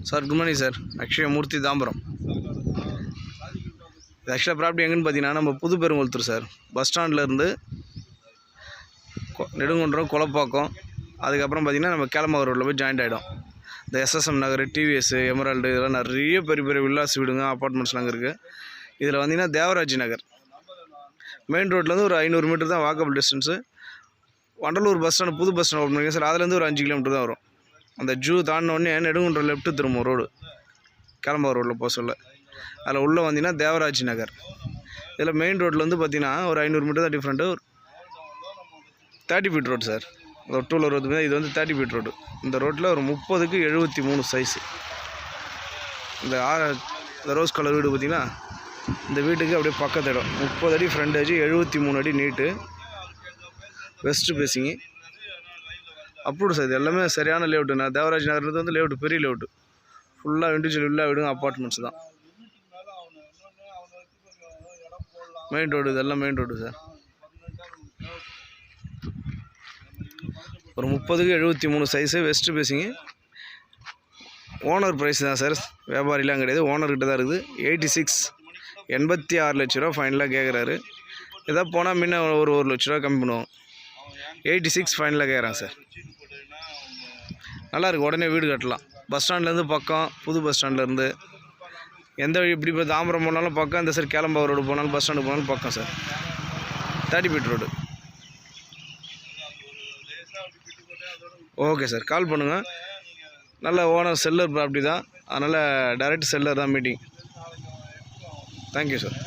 Sir good morning sir. Akshaya Moorthy Tambaram. இது ஆக்சுவலாக property எங்கேன்னு பார்த்தீங்கன்னா நம்ம புது பெருங்குளத்தூர் சார். பஸ் ஸ்டாண்ட்லேருந்து நெடுங்குன்றம் குளப்பாக்கம் அதுக்கப்புறம் பார்த்திங்கன்னா நம்ம கேளம்பாக்கம் ரோட்டில் போய் ஜாயிண்ட் ஆகிடும். இந்த எஸ்எஸ்எம் நகர், டிவிஎஸ், எமரால்டு இதெல்லாம் நிறைய பெரிய பெரிய வில்லாஸ் வீடுங்க, அப்பார்ட்மெண்ட்ஸ்லாம் அங்கே இருக்குது. இதில் வந்தீங்கன்னா தேவராஜ் நகர் மெயின் ரோட்லேருந்து ஒரு 500 மீட்டர் தான் walkable distance. Vandalur bus stand புது பஸ் ஸ்டாண்ட் ஓப்பன் பண்ணிங்க சார். அதுலேருந்து ஒரு 5 கிலோமீட்டர் தான் வரும். அந்த ஜூ தாண்டினோடனே நெடுங்குன்றம் லெஃப்ட்டு திரும்பும் ரோடு கேளம்பாக்கம் ரோட்டில் போக சொல்ல. அதில் உள்ளே வந்தீங்கன்னா தேவராஜ் நகர். இதில் மெயின் ரோட்டில் வந்து பார்த்தீங்கன்னா ஒரு 500 மீட்டர் தான் டிஃப்ரெண்ட்டு. ஒரு 30 ஃபீட் ரோடு சார். ஒரு 2 வீலர் இது வந்து 30 ஃபீட் ரோடு. இந்த ரோட்டில் ஒரு 30க்கு 73 சைஸு. இந்த ரோஸ் கலர் வீடு பார்த்திங்கன்னா இந்த வீட்டுக்கு அப்படியே பக்கத்து இடம். 30 அடி ஃப்ரண்டேஜ், 73 அடி நீட்டு, வெஸ்ட்டு பேசிங்கு, அப்ரூவ்டு சார். இது எல்லாமே சரியான லேஅவுட்டு. நான் தேவராஜ் நகர்ன்றது வந்து லேஅவுட்டு, பெரிய லேஅவுட்டு. ஃபுல்லாக இண்டிவிஜுவல் வில்லா வீடுங்க, அப்பார்ட்மெண்ட்ஸ் தான். மெயின் ரோடு, இதெல்லாம் மெயின் ரோடு சார். ஒரு 30க்கு 73 சைஸு, வெஸ்ட்டு பேசிங்கு. ஓனர் ப்ரைஸ் தான் சார், வியாபாரிலாம் கிடையாது, ஓனர்கிட்ட தான் இருக்குது. 86 லட்ச ரூபா ஃபைனலாக கேட்குறாரு. எதாவது போனால் முன்ன ஒரு 1 லட்ச ரூபா கம்மி பண்ணுவோம். 86 ஃபைனலாக கேட்குறான் சார். நல்லாயிருக்கு, உடனே வீடு கட்டலாம். பஸ் ஸ்டாண்ட்லேருந்து பக்கம், புது பஸ் ஸ்டாண்ட்லேருந்து எந்த வழி இப்படி இப்போ தாம்பரம் போனாலும் பக்கம், இந்த சார் கேளம்பாக்கம் ரோடு போனாலும் பஸ் ஸ்டாண்டு போனாலும் பக்கம் sir. 30 feet road. Okay sir, call பண்ணுங்கள். நல்ல ஓனர் செல்லர் ப்ராப்பர்ட்டி தான், அதனால் டைரெக்ட் செல்லர் தான் மீட்டிங். Thank you sir.